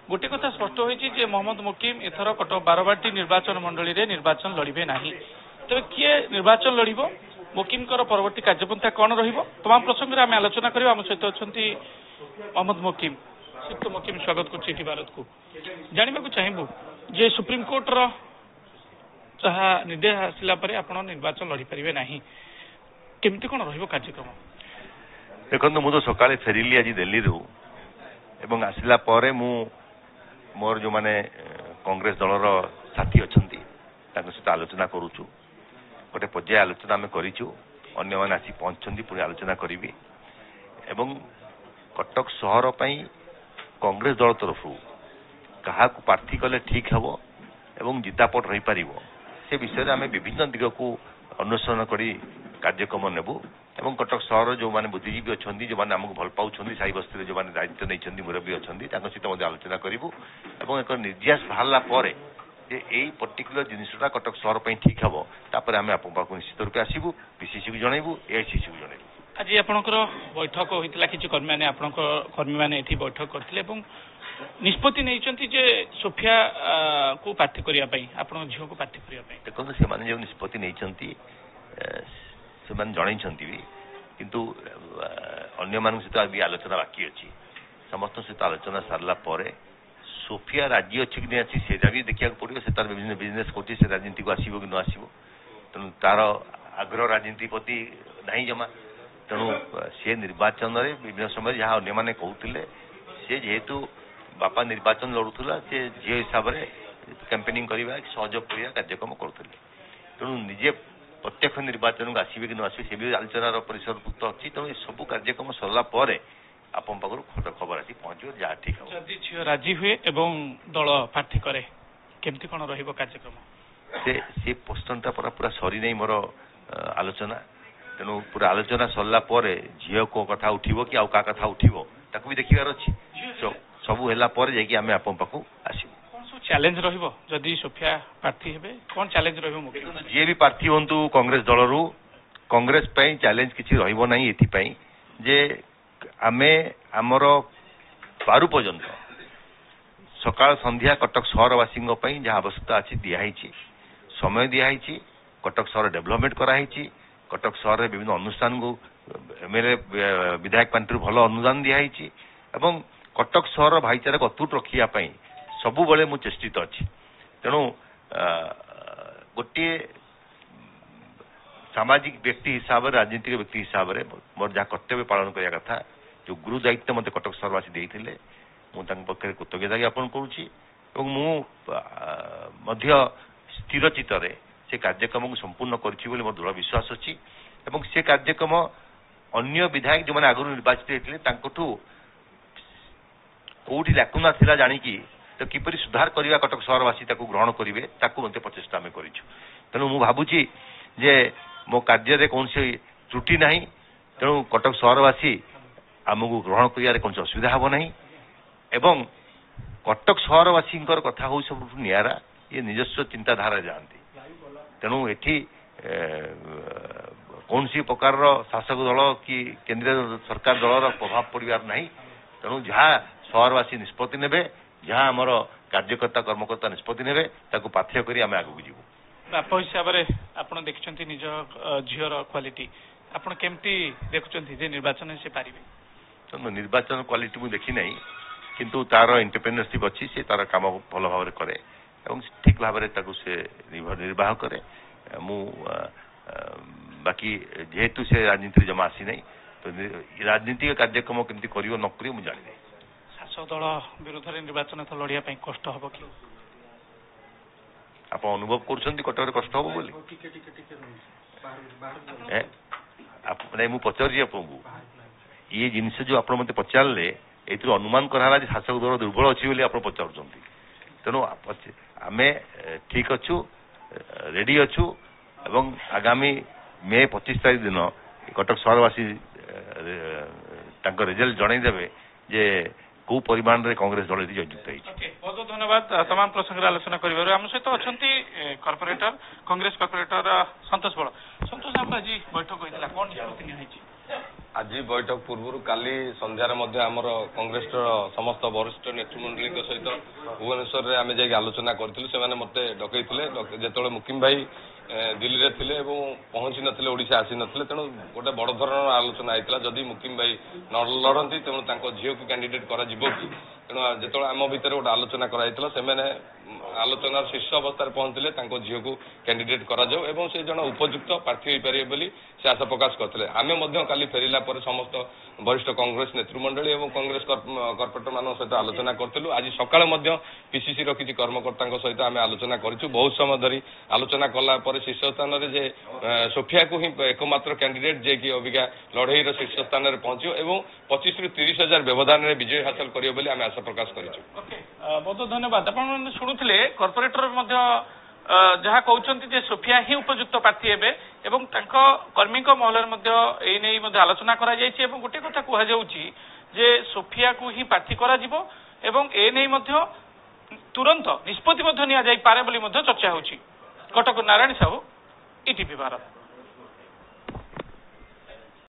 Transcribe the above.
गोटे कथा स्पष्ट होती मोहम्मद मुकिम एथर कटक बारवाटी निर्वाचन मंडली रे निर्वाचन लड़े ना तेज किए निर्वाचन लड़ मुकिम परवर्ती कार्यपंथा कौन रमाम प्रसंग में आम आलोचना करवा आम सहित अच्छा मोहम्मद मुकिम श्रीयुक्त मुकिम स्वागत कर भारत को जानवा चाहबू जे सुप्रीमकोर्टर जहाँ निर्देश आसला आप निर्वाचन लड़ी पारे ना केमती कौन कार्यक्रम देखो मु तो सका फेरिली आज दिल्ली रू एवं आसला मोर जो माने कांग्रेस दलर साथी अच्छा सहित आलोचना करुचु गोटे पर्याय आलोचना आम करूँ अन्य मैंने आसी पहुंचती पुणी आलोचना करी एवं कटक सहर कांग्रेस दल तरफ क्या प्रार्थी कले ठीक हे एवं जितापट रही पार से विषय आम विभिन्न दिग को अन्वेषण करी कार्यक्रम नेबू एवं कटक सहर जो माने बुद्धिजीवी अच्छा जो मैंने आमको भल पाँच साई बस्ती जो मैंने दायित्व नहीं मुरब्बी अच्छा सहित आलोचना करूँ और एक निर्यास बाहर जे यही पर्टिकुलर जिनसा कटक सहर पर ठीक हे तापर आम आप निश्चित रूप आसबू पीसीसी को जनइबू एआईसीसी को जनइबू आज आपंकर बैठक होता कि कर्मी मैंने कर्मी मैंने बैठक करते निष्पत्ति नहीं जे सोफिया को प्रार्थी करने आप झील को प्रार्थी करने देखो से जो निष्पत्ति नहीं जनई भी किंतु अन्य मान सहित अभी आलोचना बाकी अच्छी समस्त सहित आलोचना सारा पर सोफिया राजी अच्छी कि नहीं अच्छी से भी देखा पड़ो से तार विभिन्न बिजनेस कर राजनीति को आसो कि न आसो तेणु तार आग्रह राजनीति प्रति ना जमा तेणु सी निर्वाचन में विभिन्न समय जहाँ अन्य मैंने कहते सी जेहेतु बापा निर्वाचन लड़ूला सी झील हिसाब से कैंपेनिंग करवा सहयोग करने कार्यक्रम करुले तेणु निजे प्रत्यक्ष निर्वाचन को आसवे कि न आसवे से भी आलोचनार परिसरभुक्त अच्छी तेणु सब कार्यक्रम सरला आपण पाखर खबर आसी पहुंचो जहाँ ठीक है जदि झील राजी हुए एवं दल प्रार्थी करे केमती कौन कार्यक्रम से प्रश्नटा पूरा सरी नहीं मोर आलोचना तेणु पूरा आलोचना सरला झील को कथा उठिबो कि आउ का कथा उठिबो ताकू भी देखिबार अछि सबू हैला पर जाकि आमे आपन पाखु आसीबो कोन सो चैलेंज रहिबो जदि सोफिया प्रार्थी हेबे कोन चैलेंज रहिबो मुके जे भी प्रार्थी होंतु कांग्रेस दलरू कांग्रेस पई चैलेंज किछि रहिबो नाही एथि पई जे आमे हमर पारु पर्यंत सकाळ संध्या कटक सहरवासी जहाँ आवश्यकता अच्छी दिखाई समय दिखाई कटक सहर डेभलपमेंट कराई कटक सहर में विभिन्न अनुष्ठान को एमएलए विधायक पांठी भल अनुदान दिखाई एवं कटक सहर भाईचारा को अतुट रखापी सबु बेले मु चेष्टित अच्छी तेणु गोटे सामाजिक व्यक्ति हिसाब से राजनीतिक व्यक्ति हिसाब से मोर जहाँ कर्तव्य पालन करने कथा जो गुरु दायित्व मत कटक सहरवासी देते मुझे कृतज्ञता ज्ञापन करुच्ची स्थिर चित्तर से कार्यक्रम को संपूर्ण करी मोर दृढ़ विश्वास अच्छी से कार्यक्रम अन्य विधायक जो मैंने आगुरी निर्वाचित होते कौटी लाकुना थिला जानिकी तो किपरि सुधार करवा कटक सहरवासी ग्रहण करेंगे मत प्रचेषा आम करूँ तेणु मु भावुची जे मो कार्य कौन त्रुटि ना तेणु कटक सहरवासी आमको ग्रहण कर कौन असुविधा हम ना एवं कटक सहरवासी कथा हो सब निरा ये निजस्व चिंताधारा जाती तेणु एठी कौन सी प्रकार शासक दल कि केंद्रीय सरकार दलर प्रभाव पड़ार ना तेणु जहाँ सहरवासी निष्पत्ति ने जहाँ आमर कार्यकर्ता कर्मकर्ता निष्पत्ति ने पाथ्य कर आम आगे जीवु बाप हिसाब से आप देखते निज झीर क्वालिटी आप केमती देखुं निर्वाचन से पारे निर्वाचन क्वालिटी मुझे देखी ना किंतु तार इंडिपेंडेंस अच्छी से तार काम भल भाव करे ठीक भाव से निर्वाह करे मु बाकी जेहेतु से राजनीति जमा आसी ना तो राजनीतिक कार्यक्रम केमती कर न कर मुझे जानी शासक दल विरोध में निर्वाचन तो लड़िया कष्ट हम कि आप अनुभव कर कटक कष्ट हम बोली नहीं पचार आपको ये जिनस जो आप मत पचारे ये अनुमान कराला शासक दल दुर्बल अच्छी बोली आप पचार तेणु आम ठीक अच्छु रेडी अच्छु एवं आगामी मे 25 तारीख दिन कटक सहरवासी रिजल्ट जनईदेवे जे कौ परिमाण में कांग्रेस दल जययुक्त होती बहुत बहुत धन्यवाद तमाम प्रसंग आलोचना कर आम सहित अच्छा कॉर्पोरेटर कांग्रेस कॉर्पोरेटर संतोष बड़ संतोष आज बैठक होता कौन निष्पत्ति ଆଜି ବୈଠକ ପୂର୍ବରୁ କାଲି ସନ୍ଧ୍ୟାରେ ମଧ୍ୟ ଆମର କଂଗ୍ରେସର ସମସ୍ତ ବରିଷ୍ଠ ନେତୃମଣ୍ଡଳୀଙ୍କ ସହିତ ଭୁବନେଶ୍ୱରରେ ଆମେ ଯାଇକି ଆଲୋଚନା କରିଥିଲୁ। ସେମାନେ ମୋତେ ଡକେଇଥିଲେ। ଯେତେବେଳେ ମୁକିମ ଭାଇ ଦିଲ୍ଲୀରେ ଥିଲେ ଏବଂ ପହଞ୍ଚି ନଥିଲେ, ଓଡ଼ିଶା ଆସିନଥିଲେ, ତେଣୁ ଗୋଟେ ବଡ଼ ଧରଣର ଆଲୋଚନା ହେଇଥିଲା। ଯଦି ମୁକିମ ଭାଇ ନ ଲଢ଼ନ୍ତି ତେଣୁ ତାଙ୍କ ଝିଅକୁ କ୍ୟାଣ୍ଡିଡେଟ୍ କରାଯିବ କି? ତେଣୁ ଯେତେବେଳେ ଆମ ଭିତରେ ଗୋଟେ ଆଲୋଚନା କରାଯାଇଥିଲା, ସେମାନେ ଆଲୋଚନାର ଶୀର୍ଷ ଅବସ୍ଥାରେ ପହଞ୍ଚିଲେ ତାଙ୍କ ଝିଅକୁ କ୍ୟାଣ୍ଡିଡେଟ୍ କରାଯାଉ ଏବଂ ସେ ଜଣେ ଉପଯୁକ୍ତ ପ୍ରାର୍ଥୀ ହୋଇପାରିବେ ବୋଲି ସେ ଆଶା ପ୍ରକାଶ କରିଥିଲେ। ଆମେ ମଧ୍ୟ କାଲି ଫେରିଲା ପରେ ସମସ୍ତ ବରିଷ୍ଠ କଂଗ୍ରେସ ନେତୃମଣ୍ଡଳୀ ଏବଂ କଂଗ୍ରେସ କର୍ପୋରେଟରମାନଙ୍କ ସହିତ ଆଲୋଚନା କରିଥିଲୁ। ଆଜି ସକାଳେ ମଧ୍ୟ ପିସିସିର କିଛି କର୍ମକର୍ତ୍ତାଙ୍କ ସହିତ ଆମେ ଆଲୋଚନା କରିଛୁ। ବହୁତ ସମୟ ଧରି ଆଲୋଚନା କଲା ପରେ ଶୀର୍ଷ ସ୍ଥାନରେ ଯେ ସୋଫିଆକୁ ହିଁ ଏକମାତ୍ର କ୍ୟାଣ୍ଡିଡେଟ୍ ଯିଏକି ଅବିକା ଲଢ଼େଇର ଶୀର୍ଷ ସ୍ଥାନରେ ପହଞ୍ଚିବ ଏବଂ 25ରୁ 30,000 ବ୍ୟବଧାନରେ ବିଜୟ ହାସଲ କରିବ ବୋଲି ଆମେ ଆଶା ପ୍ରକାଶ କରିଛୁ। ବହୁତ ଧନ୍ୟବାଦ। ଆପଣମାନେ ଶୁଣୁଥିଲେ କର୍ପୋରେଟର ମଧ୍ୟ ଯାହା କହୁଛନ୍ତି ଯେ ସୋଫିଆ ହିଁ ଉପଯୁକ୍ତ ପ୍ରାର୍ଥୀ ହେବେ ଏବଂ ତାଙ୍କ କର୍ମୀଙ୍କ ମହଲରେ ମଧ୍ୟ ଏଇ ନେଇ ମଧ୍ୟ ଆଲୋଚନା କରାଯାଇଛି ଏବଂ ଗୋଟିଏ କଥା କୁହାଯାଉଛି ଯେ ସୋଫିଆକୁ ହିଁ ପ୍ରାର୍ଥୀ କରାଯିବ ଏବଂ ଏ ନେଇ ମଧ୍ୟ ତୁରନ୍ତ ନିଷ୍ପତ୍ତି ମଧ୍ୟ ନିଆଯାଇପାରେ ବୋଲି ମଧ୍ୟ ଚର୍ଚ୍ଚା ହେଉଛି। କଟକ ନାରାୟଣ ସାହୁ, ଇଟିଭି ଭାରତ।